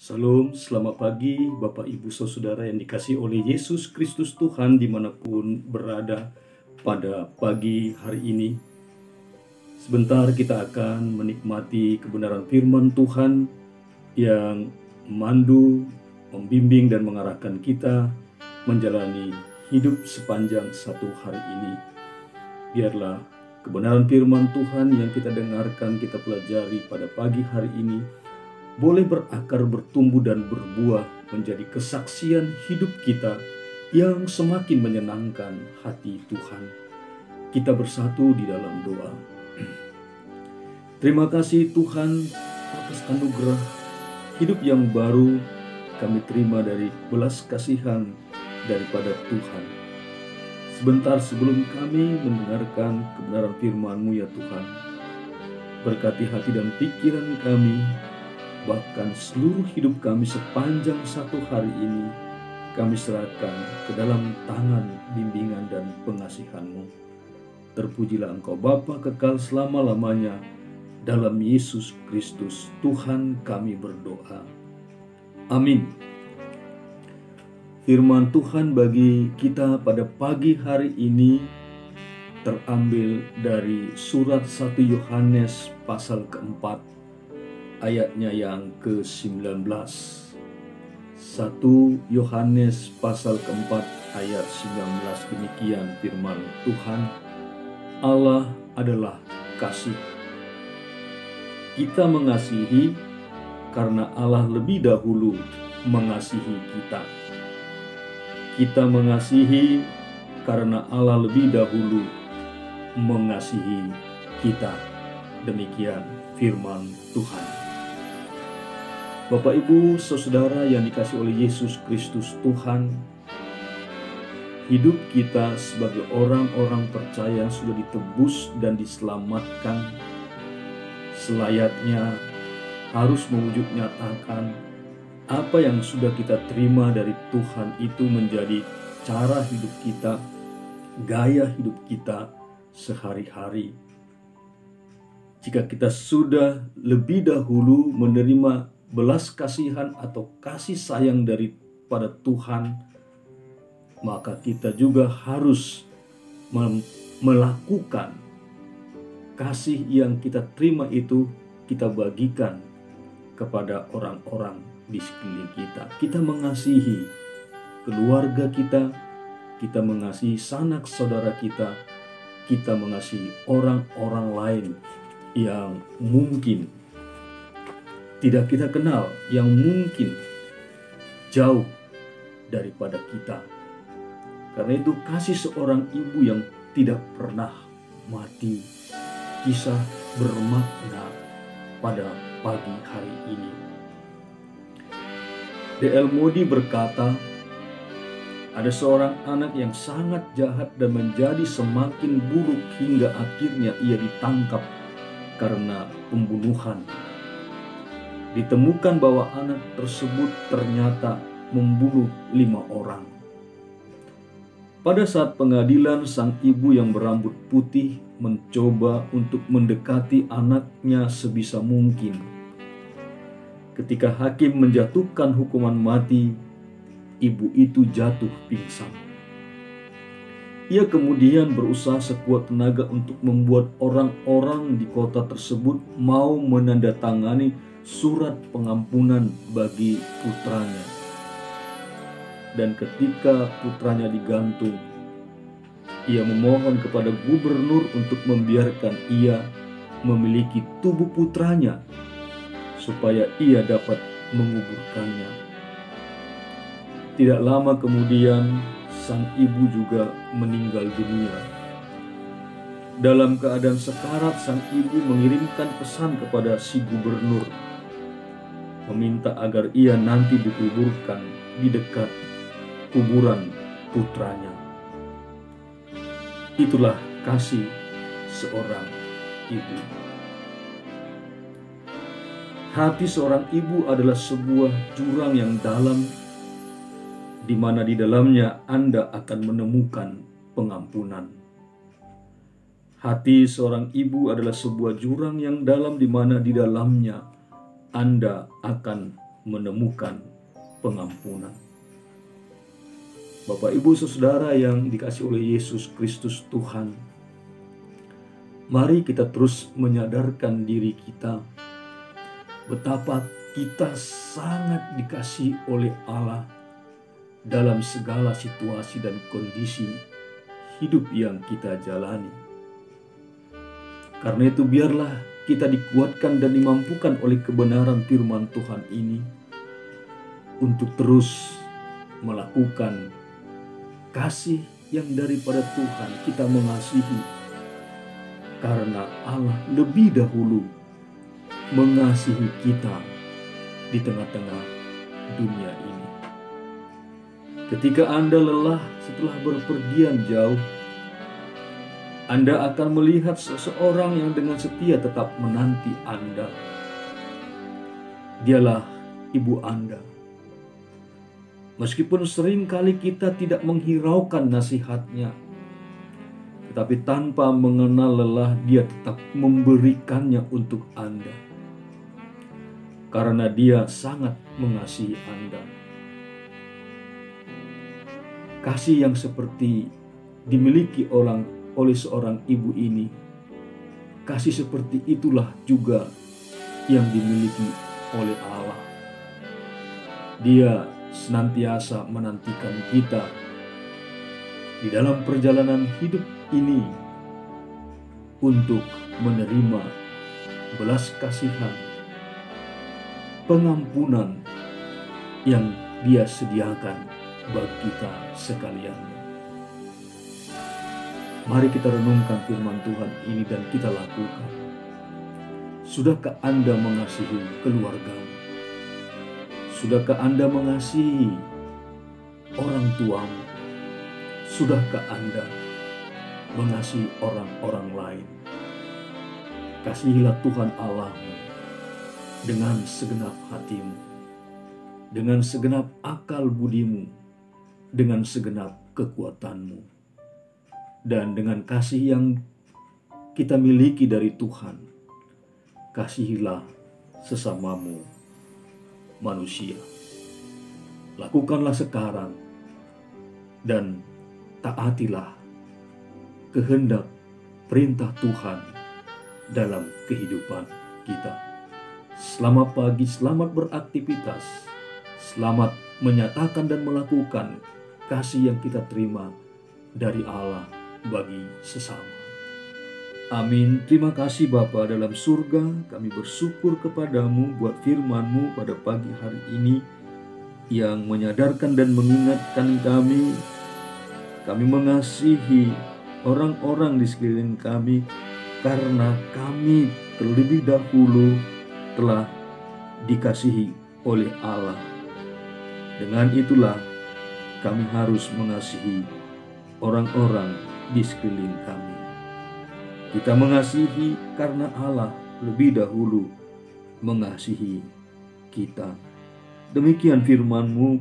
Salam, selamat pagi Bapak Ibu Saudara yang dikasihi oleh Yesus Kristus Tuhan dimanapun berada pada pagi hari ini. Sebentar kita akan menikmati kebenaran firman Tuhan yang memandu, membimbing dan mengarahkan kita menjalani hidup sepanjang satu hari ini. Biarlah kebenaran firman Tuhan yang kita dengarkan, kita pelajari pada pagi hari ini boleh berakar, bertumbuh dan berbuah menjadi kesaksian hidup kita yang semakin menyenangkan hati Tuhan. Kita bersatu di dalam doa. Terima kasih Tuhan atas anugerah hidup yang baru kami terima dari belas kasihan daripada Tuhan. Sebentar sebelum kami mendengarkan kebenaran firman-Mu ya Tuhan, berkati hati dan pikiran kami, bahkan seluruh hidup kami sepanjang satu hari ini, kami serahkan ke dalam tangan bimbingan dan pengasihan-Mu. Terpujilah Engkau Bapa kekal selama-lamanya, dalam Yesus Kristus Tuhan kami berdoa. Amin. Firman Tuhan bagi kita pada pagi hari ini terambil dari surat 1 Yohanes pasal keempat, ayatnya yang ke-19. 1 Yohanes pasal keempat ayat 19, demikian firman Tuhan. Allah adalah kasih. Kita mengasihi karena Allah lebih dahulu mengasihi kita. Kita mengasihi karena Allah lebih dahulu mengasihi kita. Demikian firman Tuhan. Bapak Ibu Saudara yang dikasihi oleh Yesus Kristus Tuhan, hidup kita sebagai orang-orang percaya sudah ditebus dan diselamatkan, selayaknya harus mewujud nyatakan apa yang sudah kita terima dari Tuhan itu menjadi cara hidup kita, gaya hidup kita sehari-hari. Jika kita sudah lebih dahulu menerima belas kasihan atau kasih sayang daripada Tuhan, maka kita juga harus melakukan kasih yang kita terima itu, kita bagikan kepada orang-orang di sekeliling kita. Kita mengasihi keluarga kita, kita mengasihi sanak saudara kita mengasihi orang-orang lain yang mungkin tidak kita kenal, yang mungkin jauh daripada kita. Karena itu kasih seorang ibu yang tidak pernah mati, kisah bermakna pada pagi hari ini. D.L. Moody berkata, ada seorang anak yang sangat jahat dan menjadi semakin buruk hingga akhirnya ia ditangkap karena pembunuhan. Ditemukan bahwa anak tersebut ternyata membunuh 5 orang. Pada saat pengadilan, sang ibu yang berambut putih mencoba untuk mendekati anaknya sebisa mungkin. Ketika hakim menjatuhkan hukuman mati, ibu itu jatuh pingsan. Ia kemudian berusaha sekuat tenaga untuk membuat orang-orang di kota tersebut mau menandatangani surat pengampunan bagi putranya. Dan ketika putranya digantung, ia memohon kepada gubernur untuk membiarkan ia memiliki tubuh putranya supaya ia dapat menguburkannya. Tidak lama kemudian, sang ibu juga meninggal dunia. Dalam keadaan sekarat, sang ibu mengirimkan pesan kepada si gubernur, meminta agar ia nanti dikuburkan di dekat kuburan putranya. Itulah kasih seorang ibu. Hati seorang ibu adalah sebuah jurang yang dalam, di mana di dalamnya Anda akan menemukan pengampunan. Hati seorang ibu adalah sebuah jurang yang dalam, di mana di dalamnya Anda akan menemukan pengampunan. Bapak, Ibu, Saudara yang dikasihi oleh Yesus Kristus Tuhan, mari kita terus menyadarkan diri kita betapa kita sangat dikasihi oleh Allah dalam segala situasi dan kondisi hidup yang kita jalani. Karena itu biarlah kita dikuatkan dan dimampukan oleh kebenaran firman Tuhan ini untuk terus melakukan kasih yang daripada Tuhan. Kita mengasihi karena Allah lebih dahulu mengasihi kita di tengah-tengah dunia ini. Ketika Anda lelah setelah berpergian jauh, Anda akan melihat seseorang yang dengan setia tetap menanti Anda. Dialah ibu Anda. Meskipun seringkali kita tidak menghiraukan nasihatnya, tetapi tanpa mengenal lelah dia tetap memberikannya untuk Anda. Karena dia sangat mengasihi Anda. Kasih yang seperti dimiliki oleh seorang ibu ini, kasih seperti itulah juga yang dimiliki oleh Allah. Dia senantiasa menantikan kita di dalam perjalanan hidup ini untuk menerima belas kasihan, pengampunan yang Dia sediakan bagi kita sekalian. Mari kita renungkan firman Tuhan ini dan kita lakukan. Sudahkah Anda mengasihi keluargamu? Sudahkah Anda mengasihi orang tuamu? Sudahkah Anda mengasihi orang-orang lain? Kasihilah Tuhan Allahmu dengan segenap hatimu, dengan segenap akal budimu, dengan segenap kekuatanmu. Dan dengan kasih yang kita miliki dari Tuhan, kasihilah sesamamu manusia. Lakukanlah sekarang dan taatilah kehendak perintah Tuhan dalam kehidupan kita. Selamat pagi, selamat beraktivitas, selamat menyatakan dan melakukan kasih yang kita terima dari Allah bagi sesama. Amin. Terima kasih Bapa dalam surga, kami bersyukur kepadamu buat firman-Mu pada pagi hari ini yang menyadarkan dan mengingatkan kami mengasihi orang-orang di sekeliling kami karena kami terlebih dahulu telah dikasihi oleh Allah. Dengan itulah kami harus mengasihi orang-orang di sekeliling kami. Kita mengasihi karena Allah lebih dahulu mengasihi kita. Demikian firman-Mu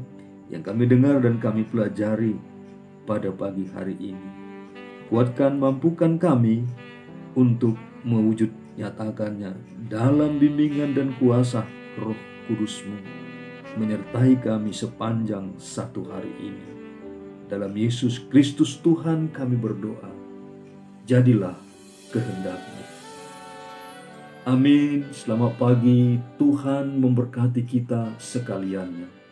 yang kami dengar dan kami pelajari pada pagi hari ini. Kuatkan, mampukan kami untuk mewujud nyatakannya dalam bimbingan dan kuasa Roh Kudus-Mu, menyertai kami sepanjang satu hari ini. Dalam Yesus Kristus Tuhan kami berdoa, jadilah kehendak-Mu. Amin. Selamat pagi, Tuhan memberkati kita sekaliannya.